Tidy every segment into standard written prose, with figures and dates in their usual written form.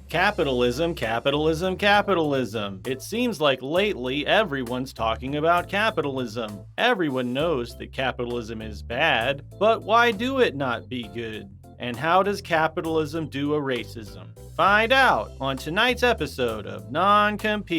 Capitalism, capitalism, capitalism. It seems like lately everyone's talking about capitalism. Everyone knows that capitalism is bad, but why do it not be good? And how does capitalism do a racism? Find out on tonight's episode of Non-Compete.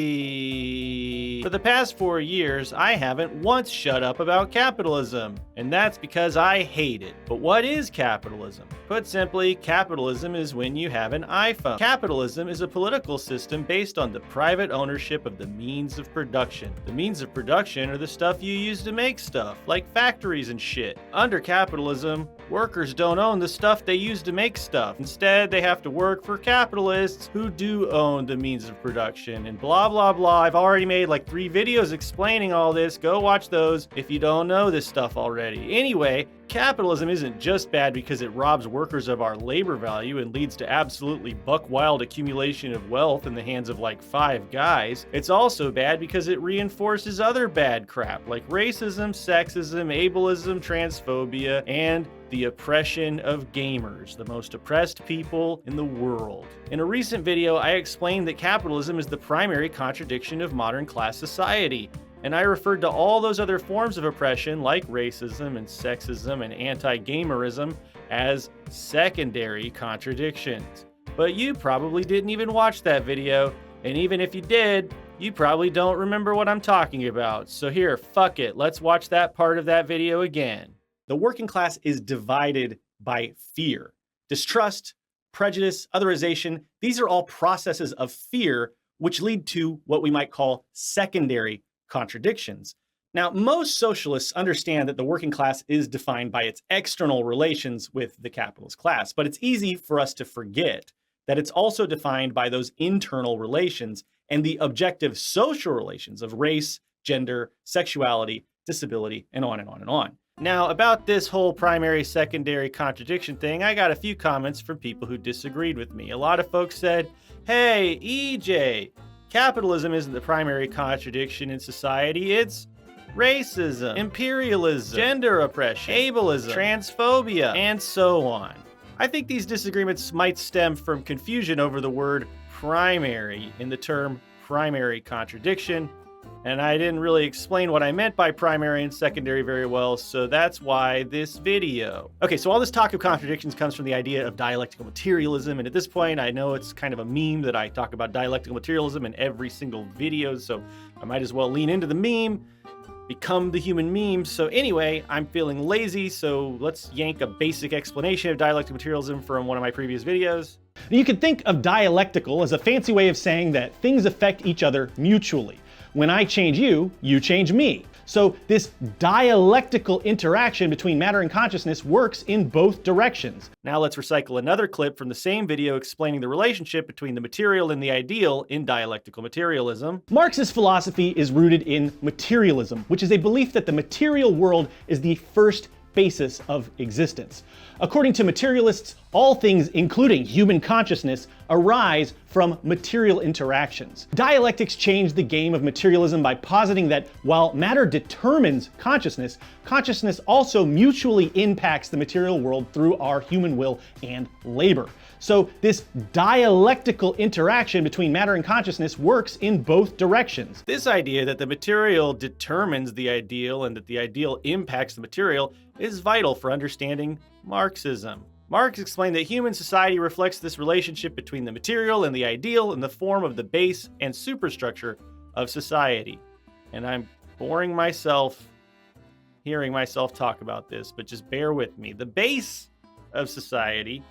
For the past 4 years, I haven't once shut up about capitalism, and that's because I hate it. But what is capitalism? Put simply, capitalism is when you have an iPhone. Capitalism is a political system based on the private ownership of the means of production. The means of production are the stuff you use to make stuff, like factories and shit. Under capitalism, workers don't own the stuff they use to make stuff. Instead, they have to work for capitalists who do own the means of production, and blah blah blah. I've already made like 3 videos explaining all this. Go watch those if you don't know this stuff already. Anyway, capitalism isn't just bad because it robs workers of our labor value and leads to absolutely buck-wild accumulation of wealth in the hands of like 5 guys. It's also bad because it reinforces other bad crap like racism, sexism, ableism, transphobia, and the oppression of gamers, the most oppressed people in the world. In a recent video, I explained that capitalism is the primary contradiction of modern class society, and I referred to all those other forms of oppression like racism and sexism and anti-gamerism as secondary contradictions. But you probably didn't even watch that video, and even if you did, you probably don't remember what I'm talking about. So here, fuck it, let's watch that part of that video again. The working class is divided by fear. Distrust, prejudice, otherization, these are all processes of fear which lead to what we might call secondary contradictions. Now, most socialists understand that the working class is defined by its external relations with the capitalist class, but it's easy for us to forget that it's also defined by those internal relations and the objective social relations of race, gender, sexuality, disability, and on and on and on. Now, about this whole primary secondary contradiction thing, I got a few comments from people who disagreed with me. A lot of folks said, hey, EJ, capitalism isn't the primary contradiction in society, it's racism, imperialism, gender oppression, ableism, transphobia, and so on. I think these disagreements might stem from confusion over the word primary in the term primary contradiction, and I didn't really explain what I meant by primary and secondary very well, so that's why this video. Okay, so all this talk of contradictions comes from the idea of dialectical materialism, and at this point, I know it's kind of a meme that I talk about dialectical materialism in every single video, so I might as well lean into the meme, become the human meme. So anyway, I'm feeling lazy, so let's yank a basic explanation of dialectical materialism from one of my previous videos. You could think of dialectical as a fancy way of saying that things affect each other mutually. When I change you, you change me. So this dialectical interaction between matter and consciousness works in both directions. Now let's recycle another clip from the same video explaining the relationship between the material and the ideal in dialectical materialism. Marxist philosophy is rooted in materialism, which is a belief that the material world is the first basis of existence. According to materialists, all things, including human consciousness, arise from material interactions. Dialectics changed the game of materialism by positing that while matter determines consciousness, consciousness also mutually impacts the material world through our human will and labor. So this dialectical interaction between matter and consciousness works in both directions. This idea that the material determines the ideal and that the ideal impacts the material is vital for understanding Marxism. Marx explained that human society reflects this relationship between the material and the ideal in the form of the base and superstructure of society. And I'm boring myself hearing myself talk about this, but just bear with me. The base of society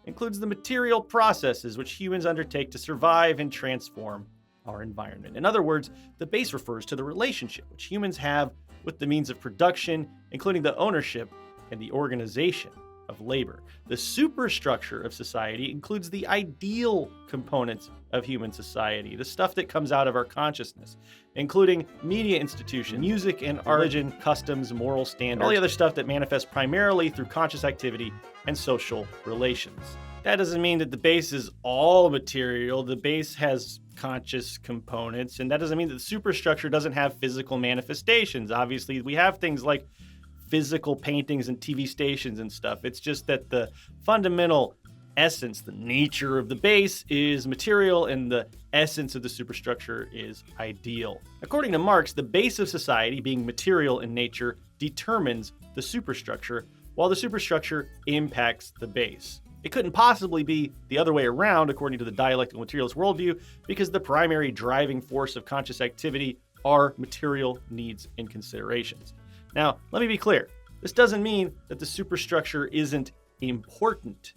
includes the material processes which humans undertake to survive and transform our environment. In other words, the base refers to the relationship which humans have with the means of production, including the ownership and the organization of labor. The superstructure of society includes the ideal components of human society, the stuff that comes out of our consciousness, including media institutions, music and art, religion, customs, moral standards, all the other stuff that manifests primarily through conscious activity and social relations. That doesn't mean that the base is all material. The base has conscious components, and that doesn't mean that the superstructure doesn't have physical manifestations. Obviously, we have things like physical paintings and TV stations and stuff. It's just that the fundamental essence, the nature of the base is material and the essence of the superstructure is ideal. According to Marx, the base of society, being material in nature, determines the superstructure, while the superstructure impacts the base. It couldn't possibly be the other way around, according to the dialectical materialist worldview, because the primary driving force of conscious activity are material needs and considerations. Now, let me be clear. This doesn't mean that the superstructure isn't important.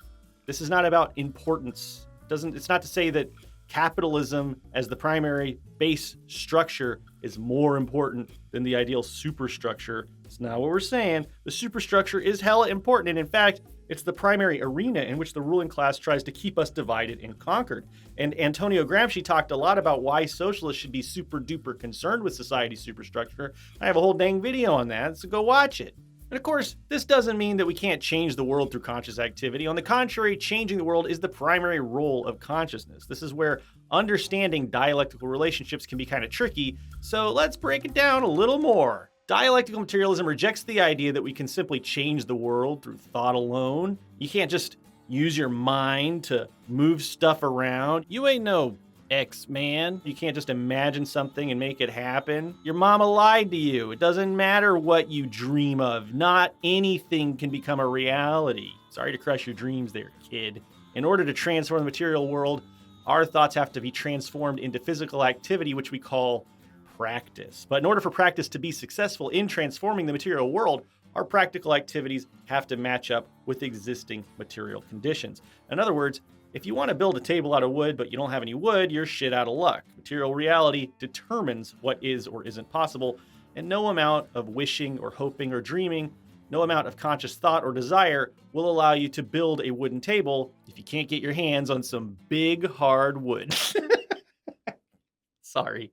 This is not about importance. It's not to say that capitalism as the primary base structure is more important than the ideal superstructure. It's not what we're saying. The superstructure is hella important, and in fact, it's the primary arena in which the ruling class tries to keep us divided and conquered. And Antonio Gramsci talked a lot about why socialists should be super duper concerned with society's superstructure. I have a whole dang video on that, so go watch it. And of course, this doesn't mean that we can't change the world through conscious activity. On the contrary, changing the world is the primary role of consciousness. This is where understanding dialectical relationships can be kind of tricky, so let's break it down a little more. Dialectical materialism rejects the idea that we can simply change the world through thought alone. You can't just use your mind to move stuff around. You ain't no X-Man. You can't just imagine something and make it happen. Your mama lied to you. It doesn't matter what you dream of. Not anything can become a reality. Sorry to crush your dreams there, kid. In order to transform the material world, our thoughts have to be transformed into physical activity, which we call practice. But in order for practice to be successful in transforming the material world, our practical activities have to match up with existing material conditions. In other words, if you want to build a table out of wood, but you don't have any wood, you're shit out of luck. Material reality determines what is or isn't possible, and no amount of wishing or hoping or dreaming, no amount of conscious thought or desire will allow you to build a wooden table if you can't get your hands on some big, hard wood. Sorry.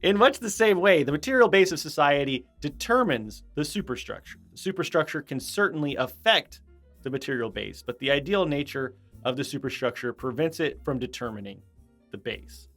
In much the same way, the material base of society determines the superstructure. The superstructure can certainly affect the material base, but the ideal nature of the superstructure prevents it from determining the base.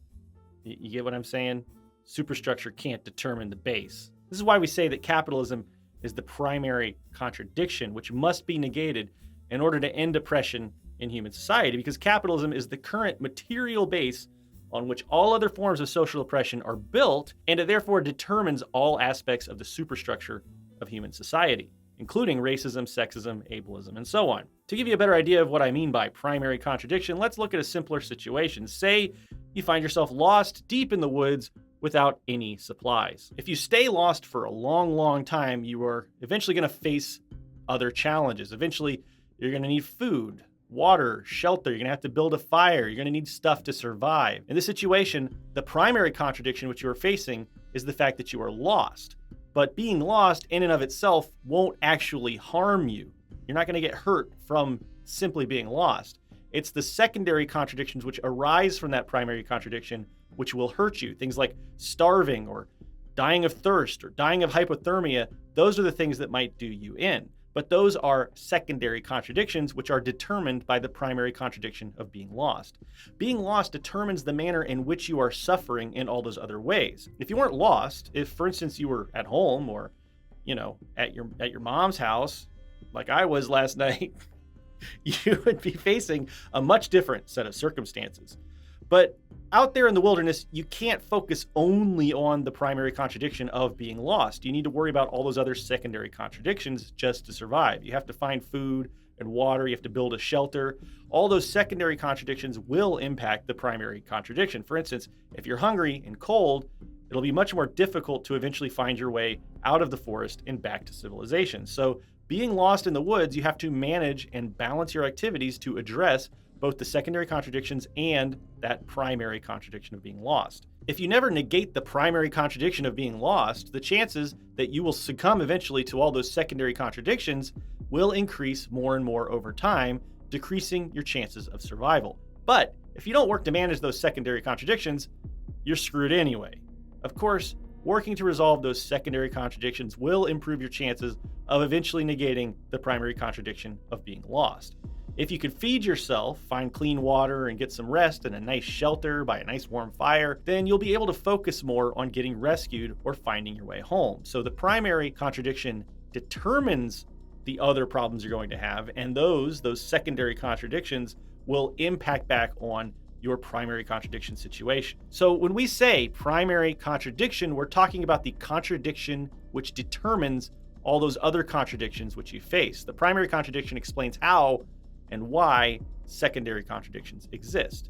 You get what I'm saying? Superstructure can't determine the base. This is why we say that capitalism is the primary contradiction, which must be negated in order to end oppression in human society, because capitalism is the current material base on which all other forms of social oppression are built, and it therefore determines all aspects of the superstructure of human society, including racism, sexism, ableism, and so on. To give you a better idea of what I mean by primary contradiction, let's look at a simpler situation. Say you find yourself lost deep in the woods without any supplies. If you stay lost for a long, long time, you are eventually going to face other challenges. Eventually, you're going to need food, water, shelter. You're going to have to build a fire. You're going to need stuff to survive. In this situation, the primary contradiction which you are facing is the fact that you are lost. But being lost in and of itself won't actually harm you. You're not going to get hurt from simply being lost. It's the secondary contradictions which arise from that primary contradiction which will hurt you. Things like starving or dying of thirst or dying of hypothermia. Those are the things that might do you in. But those are secondary contradictions which are determined by the primary contradiction of being lost. Being lost determines the manner in which you are suffering in all those other ways. If you weren't lost, if for instance you were at home or, at your mom's house, like I was last night, you would be facing a much different set of circumstances. But out there in the wilderness, you can't focus only on the primary contradiction of being lost. You need to worry about all those other secondary contradictions just to survive. You have to find food and water. You have to build a shelter. All those secondary contradictions will impact the primary contradiction. For instance, if you're hungry and cold, it'll be much more difficult to eventually find your way out of the forest and back to civilization. So being lost in the woods, you have to manage and balance your activities to address both the secondary contradictions and that primary contradiction of being lost. If you never negate the primary contradiction of being lost, the chances that you will succumb eventually to all those secondary contradictions will increase more and more over time, decreasing your chances of survival. But if you don't work to manage those secondary contradictions, you're screwed anyway. Of course, working to resolve those secondary contradictions will improve your chances of eventually negating the primary contradiction of being lost. If you can feed yourself, find clean water, and get some rest and a nice shelter by a nice warm fire, then you'll be able to focus more on getting rescued or finding your way home. So the primary contradiction determines the other problems you're going to have, and those secondary contradictions will impact back on your primary contradiction situation. So when we say primary contradiction, we're talking about the contradiction which determines all those other contradictions which you face. The primary contradiction explains how and why secondary contradictions exist.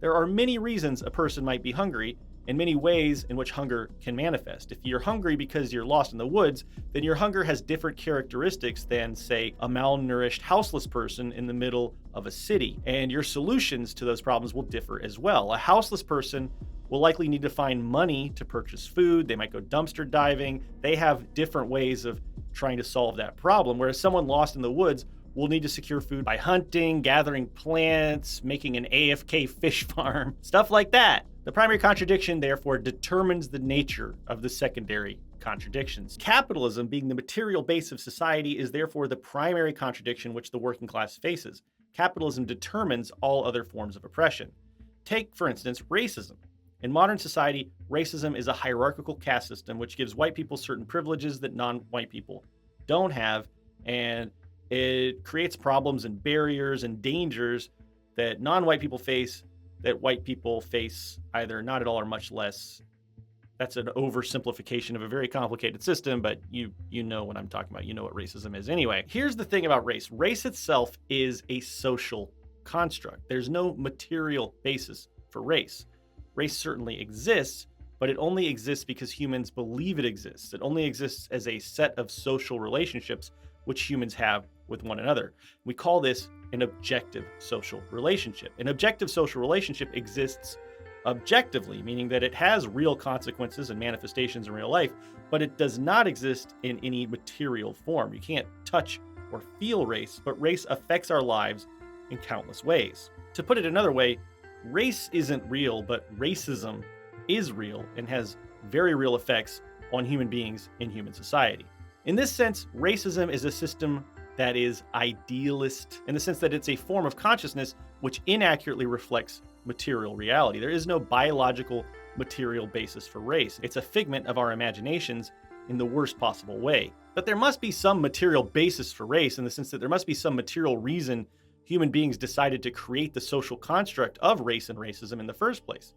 There are many reasons a person might be hungry and many ways in which hunger can manifest. If you're hungry because you're lost in the woods, then your hunger has different characteristics than, say, a malnourished, houseless person in the middle of a city. And your solutions to those problems will differ as well. A houseless person will likely need to find money to purchase food. They might go dumpster diving. They have different ways of trying to solve that problem, whereas someone lost in the woods will need to secure food by hunting, gathering plants, making an AFK fish farm, stuff like that. The primary contradiction, therefore, determines the nature of the secondary contradictions. Capitalism, being the material base of society, is therefore the primary contradiction which the working class faces. Capitalism determines all other forms of oppression. Take, for instance, racism. In modern society, racism is a hierarchical caste system which gives white people certain privileges that non-white people don't have, and it creates problems and barriers and dangers that non-white people face that white people face either not at all or much less. That's an oversimplification of a very complicated system, but you know what I'm talking about. You know what racism is anyway. Here's the thing about race. Race itself is a social construct. There's no material basis for race. Race certainly exists, but it only exists because humans believe it exists. It only exists as a set of social relationships which humans have with one another. We call this an objective social relationship. An objective social relationship exists objectively, meaning that it has real consequences and manifestations in real life, but it does not exist in any material form. You can't touch or feel race, but race affects our lives in countless ways. To put it another way, race isn't real, but racism is real and has very real effects on human beings in human society. In this sense, racism is a system that is idealist in the sense that it's a form of consciousness which inaccurately reflects material reality. There is no biological material basis for race. It's a figment of our imaginations in the worst possible way. But there must be some material basis for race in the sense that there must be some material reason human beings decided to create the social construct of race and racism in the first place.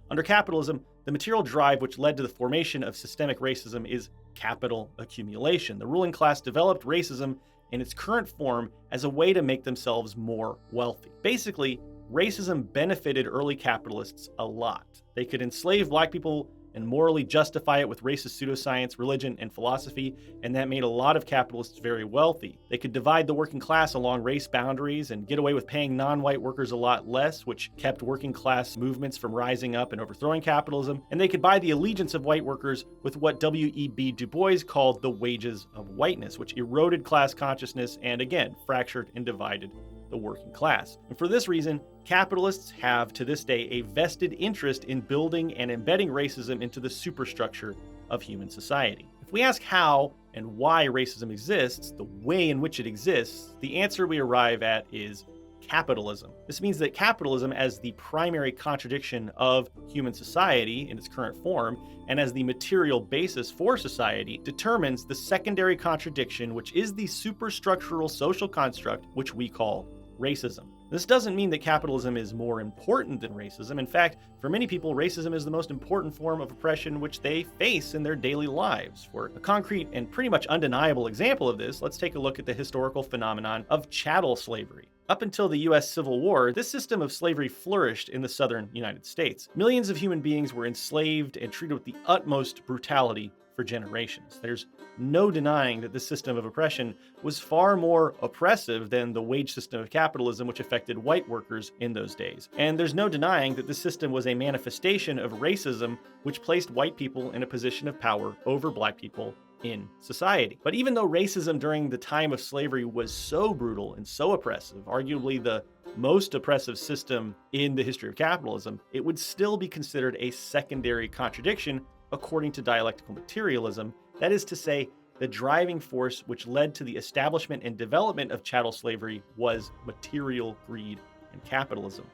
Under capitalism, the material drive which led to the formation of systemic racism is capital accumulation. The ruling class developed racism in its current form as a way to make themselves more wealthy. Basically, racism benefited early capitalists a lot. They could enslave black people and morally justify it with racist pseudoscience, religion, and philosophy, and that made a lot of capitalists very wealthy. They could divide the working class along race boundaries and get away with paying non-white workers a lot less, which kept working class movements from rising up and overthrowing capitalism. And they could buy the allegiance of white workers with what W.E.B. Du Bois called the wages of whiteness, which eroded class consciousness and, again, fractured and divided the working class. And for this reason, capitalists have to this day a vested interest in building and embedding racism into the superstructure of human society. If we ask how and why racism exists, the way in which it exists, the answer we arrive at is capitalism. This means that capitalism, as the primary contradiction of human society in its current form, and as the material basis for society, determines the secondary contradiction, which is the superstructural social construct which we call racism. This doesn't mean that capitalism is more important than racism. In fact, for many people, racism is the most important form of oppression which they face in their daily lives. For a concrete and pretty much undeniable example of this, let's take a look at the historical phenomenon of chattel slavery. Up until the US Civil War, this system of slavery flourished in the southern United States. Millions of human beings were enslaved and treated with the utmost brutality for generations. There's no denying that this system of oppression was far more oppressive than the wage system of capitalism, which affected white workers in those days. And there's no denying that this system was a manifestation of racism, which placed white people in a position of power over black people in society. But even though racism during the time of slavery was so brutal and so oppressive, arguably the most oppressive system in the history of capitalism, it would still be considered a secondary contradiction according to dialectical materialism. That is to say, the driving force which led to the establishment and development of chattel slavery was material greed and capitalism.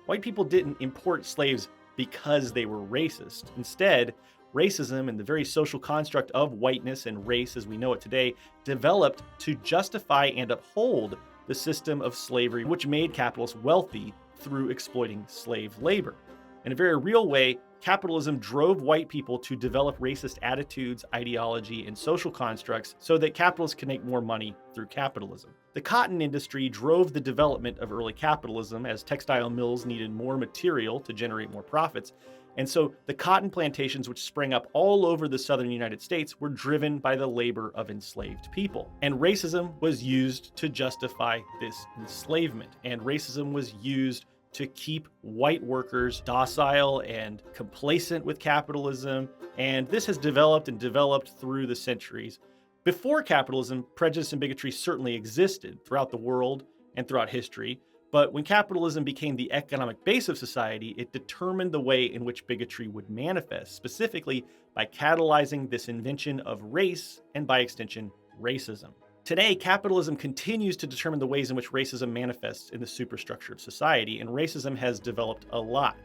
White people didn't import slaves because they were racist. Instead, racism and the very social construct of whiteness and race as we know it today developed to justify and uphold the system of slavery, which made capitalists wealthy through exploiting slave labor. In a very real way, capitalism drove white people to develop racist attitudes, ideology, and social constructs so that capitalists could make more money through capitalism. The cotton industry drove the development of early capitalism as textile mills needed more material to generate more profits. And so the cotton plantations, which sprang up all over the southern United States, were driven by the labor of enslaved people. And racism was used to justify this enslavement. And racism was used to keep white workers docile and complacent with capitalism. And this has developed and developed through the centuries. Before capitalism, prejudice and bigotry certainly existed throughout the world and throughout history. But when capitalism became the economic base of society, it determined the way in which bigotry would manifest, specifically by catalyzing this invention of race and, by extension, racism. Today, capitalism continues to determine the ways in which racism manifests in the superstructure of society, and racism has developed a lot.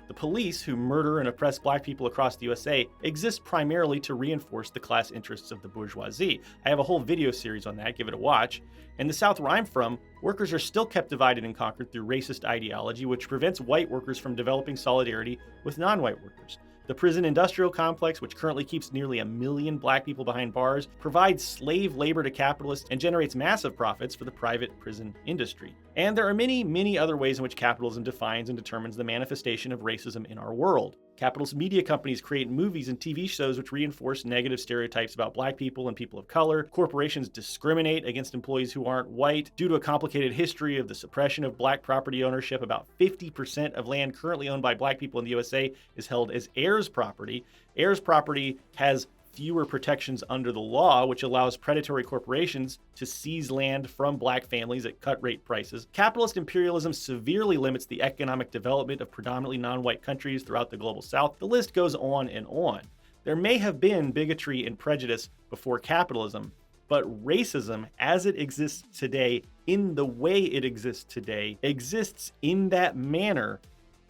The police, who murder and oppress black people across the USA, exist primarily to reinforce the class interests of the bourgeoisie. I have a whole video series on that, give it a watch. In the South where I'm from, workers are still kept divided and conquered through racist ideology, which prevents white workers from developing solidarity with non-white workers. The prison industrial complex, which currently keeps nearly 1 million black people behind bars, provides slave labor to capitalists and generates massive profits for the private prison industry. And there are many, many other ways in which capitalism defines and determines the manifestation of racism in our world. Capitalist media companies create movies and TV shows which reinforce negative stereotypes about black people and people of color. Corporations discriminate against employees who aren't white. Due to a complicated history of the suppression of black property ownership, about 50% of land currently owned by black people in the USA is held as heirs property. Heirs property has fewer protections under the law, which allows predatory corporations to seize land from black families at cut-rate prices. Capitalist imperialism severely limits the economic development of predominantly non-white countries throughout the global south. The list goes on and on. There may have been bigotry and prejudice before capitalism, but racism, as it exists today, in the way it exists today, exists in that manner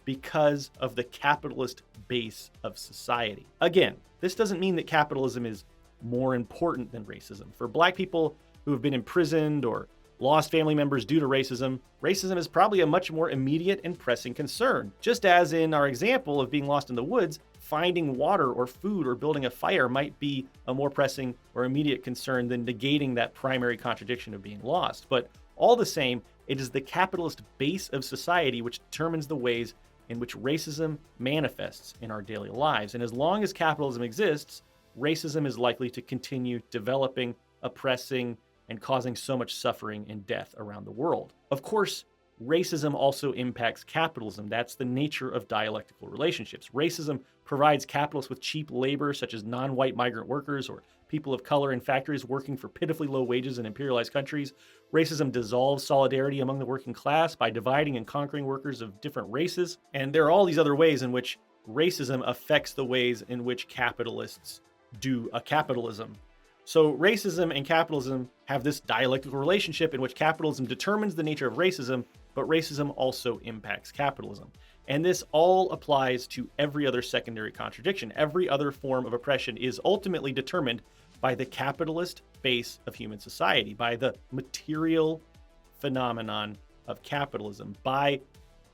because of the capitalist base of society. Again, this doesn't mean that capitalism is more important than racism. For black people who have been imprisoned or lost family members due to racism, racism is probably a much more immediate and pressing concern. Just as in our example of being lost in the woods, finding water or food or building a fire might be a more pressing or immediate concern than negating that primary contradiction of being lost. But all the same, it is the capitalist base of society which determines the ways in which racism manifests in our daily lives. And as long as capitalism exists, racism is likely to continue developing, oppressing, and causing so much suffering and death around the world. Of course, racism also impacts capitalism. That's the nature of dialectical relationships. Racism provides capitalists with cheap labor, such as non-white migrant workers or people of color in factories working for pitifully low wages in imperialized countries. Racism dissolves solidarity among the working class by dividing and conquering workers of different races. And there are all these other ways in which racism affects the ways in which capitalists do a capitalism. So racism and capitalism have this dialectical relationship in which capitalism determines the nature of racism, but racism also impacts capitalism. And this all applies to every other secondary contradiction. Every other form of oppression is ultimately determined by the capitalist base of human society, by the material phenomenon of capitalism, by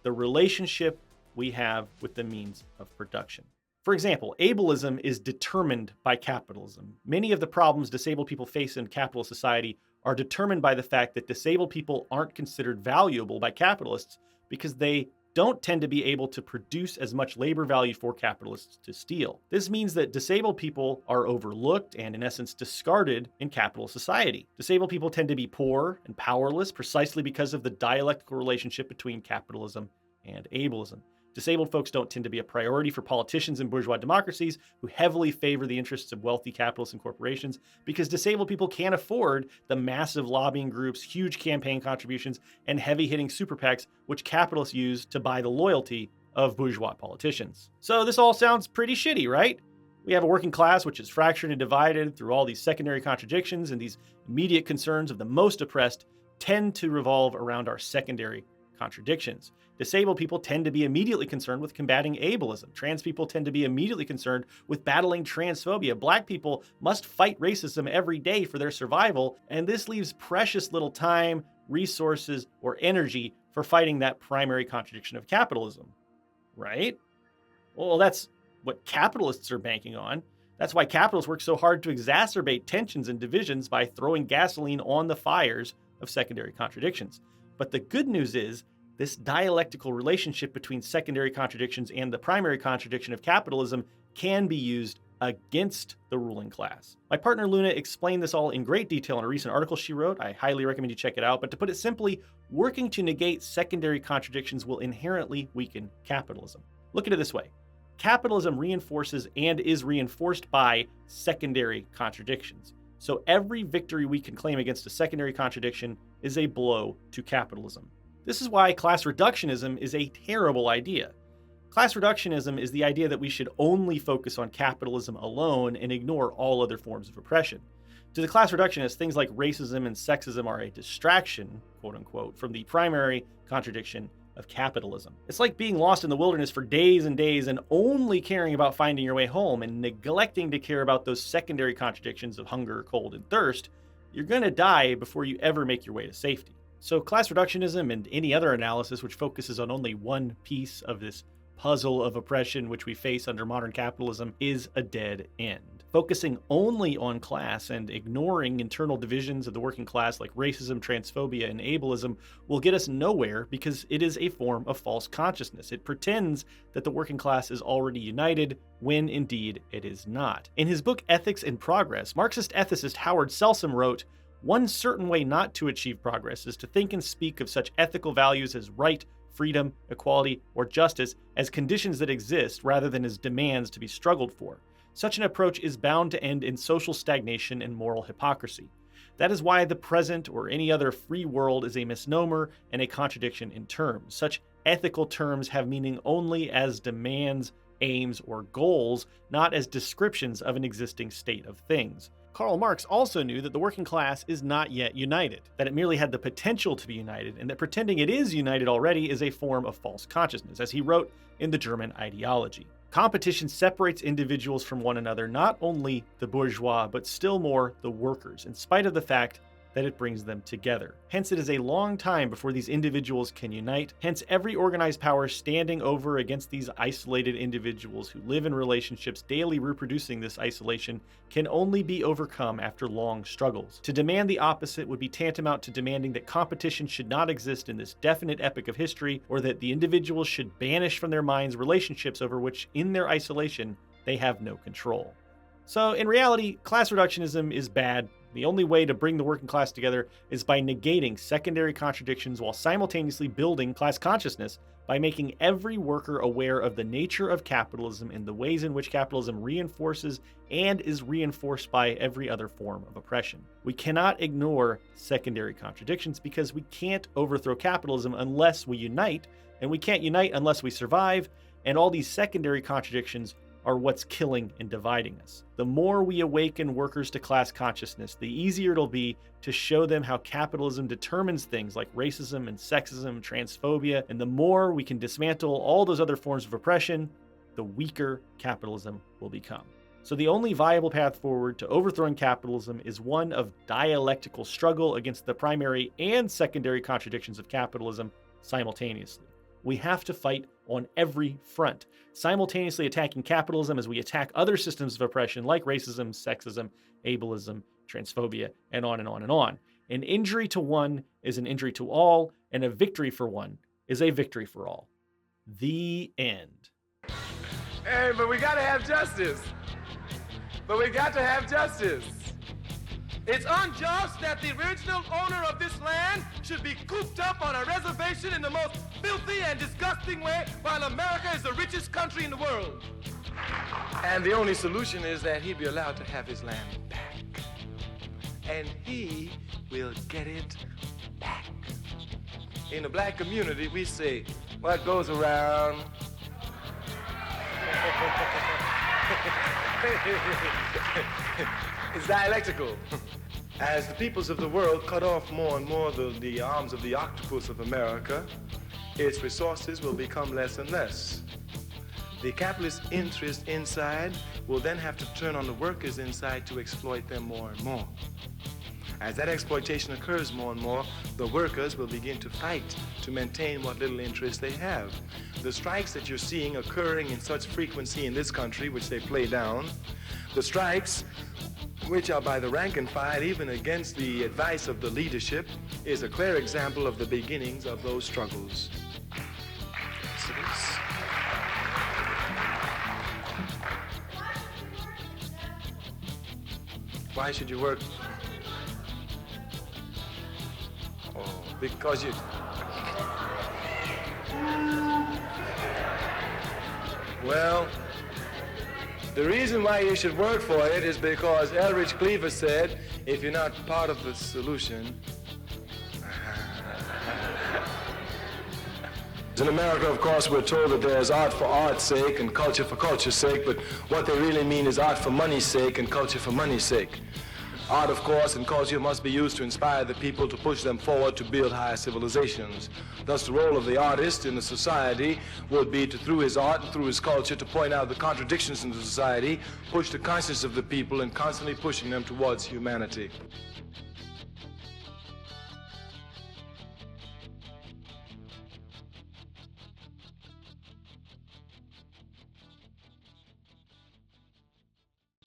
the relationship we have with the means of production. For example, ableism is determined by capitalism. Many of the problems disabled people face in capitalist society are determined by the fact that disabled people aren't considered valuable by capitalists because they don't tend to be able to produce as much labor value for capitalists to steal. This means that disabled people are overlooked and, in essence, discarded in capitalist society. Disabled people tend to be poor and powerless precisely because of the dialectical relationship between capitalism and ableism. Disabled folks don't tend to be a priority for politicians in bourgeois democracies who heavily favor the interests of wealthy capitalists and corporations because disabled people can't afford the massive lobbying groups, huge campaign contributions, and heavy-hitting super PACs which capitalists use to buy the loyalty of bourgeois politicians. So this all sounds pretty shitty, right? We have a working class which is fractured and divided through all these secondary contradictions, and these immediate concerns of the most oppressed tend to revolve around our secondary contradictions. Disabled people tend to be immediately concerned with combating ableism. Trans people tend to be immediately concerned with battling transphobia. Black people must fight racism every day for their survival, and this leaves precious little time, resources, or energy for fighting that primary contradiction of capitalism. Right? Well, that's what capitalists are banking on. That's why capitalists work so hard to exacerbate tensions and divisions by throwing gasoline on the fires of secondary contradictions. But the good news is, this dialectical relationship between secondary contradictions and the primary contradiction of capitalism can be used against the ruling class. My partner Luna explained this all in great detail in a recent article she wrote. I highly recommend you check it out. But to put it simply, working to negate secondary contradictions will inherently weaken capitalism. Look at it this way. Capitalism reinforces and is reinforced by secondary contradictions. So every victory we can claim against a secondary contradiction is a blow to capitalism. This is why class reductionism is a terrible idea. Class reductionism is the idea that we should only focus on capitalism alone and ignore all other forms of oppression. To the class reductionists, things like racism and sexism are a distraction, quote unquote, from the primary contradiction of capitalism. It's like being lost in the wilderness for days and days and only caring about finding your way home and neglecting to care about those secondary contradictions of hunger, cold, and thirst. You're going to die before you ever make your way to safety. So class reductionism and any other analysis which focuses on only one piece of this puzzle of oppression which we face under modern capitalism is a dead end. Focusing only on class and ignoring internal divisions of the working class like racism, transphobia, and ableism will get us nowhere because it is a form of false consciousness. It pretends that the working class is already united when indeed it is not. In his book Ethics in Progress, Marxist ethicist Howard Selsom wrote, "One certain way not to achieve progress is to think and speak of such ethical values as right, freedom, equality, or justice as conditions that exist rather than as demands to be struggled for. Such an approach is bound to end in social stagnation and moral hypocrisy. That is why the present or any other free world is a misnomer and a contradiction in terms. Such ethical terms have meaning only as demands, aims, or goals, not as descriptions of an existing state of things." Karl Marx also knew that the working class is not yet united, that it merely had the potential to be united, and that pretending it is united already is a form of false consciousness, as he wrote in The German Ideology. Competition separates individuals from one another, not only the bourgeois, but still more the workers, in spite of the fact that it brings them together. Hence, it is a long time before these individuals can unite. Hence, every organized power standing over against these isolated individuals who live in relationships daily reproducing this isolation can only be overcome after long struggles. To demand the opposite would be tantamount to demanding that competition should not exist in this definite epoch of history, or that the individuals should banish from their minds relationships over which, in their isolation, they have no control. So, in reality, class reductionism is bad. The only way to bring the working class together is by negating secondary contradictions while simultaneously building class consciousness by making every worker aware of the nature of capitalism and the ways in which capitalism reinforces and is reinforced by every other form of oppression. We cannot ignore secondary contradictions because we can't overthrow capitalism unless we unite, and we can't unite unless we survive, and all these secondary contradictions are what's killing and dividing us. The more we awaken workers to class consciousness, the easier it'll be to show them how capitalism determines things like racism and sexism, transphobia, and the more we can dismantle all those other forms of oppression, the weaker capitalism will become. So the only viable path forward to overthrowing capitalism is one of dialectical struggle against the primary and secondary contradictions of capitalism simultaneously. We have to fight on every front, simultaneously attacking capitalism as we attack other systems of oppression like racism, sexism, ableism, transphobia, and on and on and on. An injury to one is an injury to all, and a victory for one is a victory for all. The end. Hey, but we gotta have justice. It's unjust that the original owner of this land should be cooped up on a reservation in the most filthy and disgusting way while America is the richest country in the world. And the only solution is that he be allowed to have his land back. And he will get it back. In the black community, we say, what goes around it's dialectical. As the peoples of the world cut off more and more the arms of the octopus of America, its resources will become less and less. The capitalist interest inside will then have to turn on the workers inside to exploit them more and more. As that exploitation occurs more and more, the workers will begin to fight to maintain what little interest they have. The strikes that you're seeing occurring in such frequency in this country, which they play down, the strikes which are by the rank and file, even against the advice of the leadership, is a clear example of the beginnings of those struggles. Yes, it is. Why should you work? Oh, because you... Well, the reason why you should work for it is because Elridge Cleaver said, if you're not part of the solution... In America, of course, we're told that there's art for art's sake and culture for culture's sake, but what they really mean is art for money's sake and culture for money's sake. Art, of course, and culture must be used to inspire the people, to push them forward, to build higher civilizations. Thus, the role of the artist in the society would be to, through his art and through his culture, to point out the contradictions in the society, push the consciousness of the people, and constantly pushing them towards humanity.